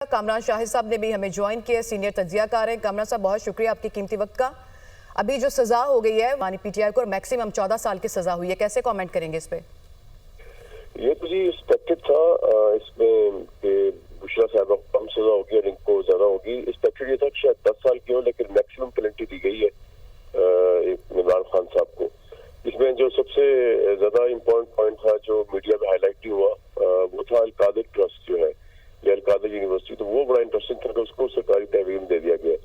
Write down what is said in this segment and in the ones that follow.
कामरान शाहिद साहब ने भी हमें ज्वाइन किया, सीनियर तज्जियाकार हैं। कामरान साहब, बहुत शुक्रिया आपके कीमती वक्त का। अभी जो सजा हो गई है मानी पीटीआई को और मैक्सिमम 14 साल की सजा हुई है, कैसे कमेंट करेंगे इस पे? ये तो जी एक्सपेक्टेड था इसमें कि बुशरा साहब को कम सजा होगी और इनको ज्यादा होगी। एक्सपेक्टेड ये था कि शायद 10 साल की हो, लेकिन मैक्सिमम पेनल्टी दी गई है इमरान खान साहब को। इसमें जो सबसे ज्यादा इम्पोर्टेंट पॉइंट था जो मीडिया में हाईलाइट नहीं हुआ वो था अल-कादिर ट्रस्ट जो है या अल-कादिर यूनिवर्सिटी। तो वो बड़ा इंटरेस्टिंग था कि उसको सरकारी तहवीम दे दिया गया।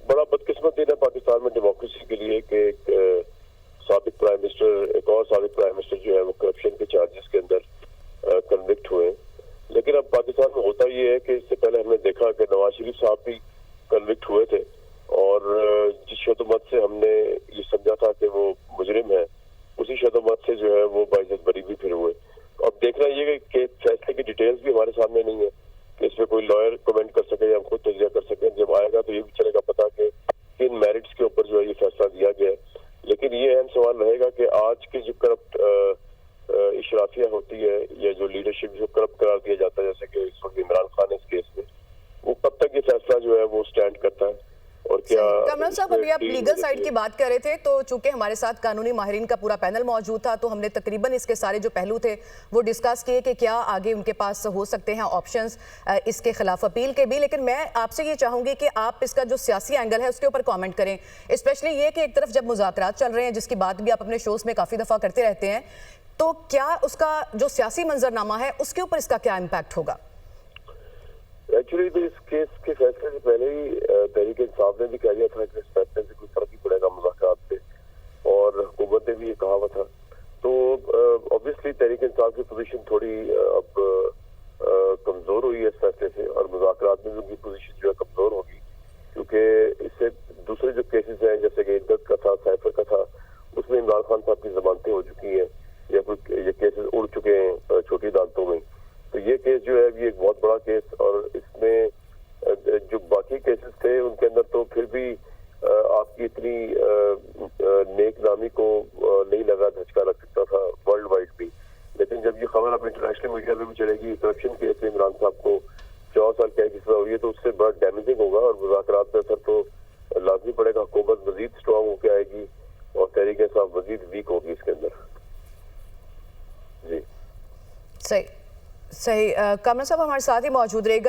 बड़ा बदकिस्मत दिन है पाकिस्तान में डेमोक्रेसी के लिए कि एक साबिक प्राइम मिनिस्टर, एक और साबिक प्राइम मिनिस्टर जो है वो करप्शन के चार्जेस के अंदर कन्विक्ट हुए। लेकिन अब पाकिस्तान में होता ये है कि इससे पहले हमने देखा कि नवाज शरीफ साहब भी कन्विक्ट हुए थे और जिस शतुमत से हमने ये समझा था कि वो मुजरिम है, उसी शतुमत से जो है वो बाइज्जत बरी भी फिर हुए। अब देखना ये कि फैसले की डिटेल्स भी हमारे सामने नहीं है कि इसमें कोई लॉयर कमेंट कर सके या हम खुद तजिया कर सकें। जब आएगा तो ये भी चलेगा पता कि किन मेरिट्स के ऊपर जो है ये फैसला दिया गया है। लेकिन ये अहम सवाल रहेगा कि आज की जो करप्ट इशराफिया होती है या जो लीडरशिप जो करप्ट करार दिया जाता है, जैसे कि इस वक्त इमरान खान इस केस में, वो कब तक ये फैसला जो है वो स्टैंड करता है और क्या। कामरान साहब, अभी आप लीगल साइड की बात कर रहे थे, तो चूंकि हमारे साथ कानूनी माहिरीन का पूरा पैनल मौजूद था, तो हमने तकरीबन इसके सारे जो पहलू थे वो डिस्कस किए कि क्या आगे उनके पास हो सकते हैं ऑप्शंस इसके खिलाफ अपील के भी। लेकिन मैं आपसे ये चाहूंगी कि आप इसका जो सियासी एंगल है उसके ऊपर कॉमेंट करें, स्पेशली ये कि एक तरफ जब मुज़ाकरात चल रहे हैं, जिसकी बात भी आप अपने शोज में काफ़ी दफ़ा करते रहते हैं, तो क्या उसका जो सियासी मंजरनामा है उसके ऊपर इसका क्या इम्पैक्ट होगा? एक्चुअली तो इस केस के फैसले से पहले ही तहरीक इंसाफ ने भी कह दिया था कि इस फैसले से कोई फर्क ही पड़ेगा मुज़ाकरात पे, और हुकूमत ने भी ये कहा हुआ था। तो ऑब्वियसली तहरीक इंसाफ की पोजीशन थोड़ी अब कमजोर हुई है इस फैसले से, और मुज़ाकरात में भी उनकी पोजीशन जो है कमजोर होगी, क्योंकि इससे दूसरे जो केसेस हैं जैसे कि इद्दत का था, साइफर का था, उसमें इमरान खान साहब की जमानतें हो चुकी हैं या कुछ ये केसेस उड़ चुके हैं छोटी अदालतों में। तो ये केस जो है ये एक बहुत बड़ा केस, और इसमें जो बाकी केसेस थे उनके अंदर तो फिर भी आपकी इतनी नेक नामी को नहीं लगा, झटका लग सकता था वर्ल्ड वाइड भी। लेकिन जब ये खबर अब इंटरनेशनल मीडिया में भी चलेगी करप्शन केस में इमरान साहब को 14 साल कैद की सजा हुई है, तो उससे बड़ा डैमेजिंग होगा और मुज़ाकरात पे असर तो लाजमी पड़ेगा। हुकूमत मजीद स्ट्रॉन्ग होकर आएगी और तहरीक इंसाफ मजीद वीक होगी इसके अंदर। जी सही कामरान साहब हमारे साथ ही मौजूद रहेगा।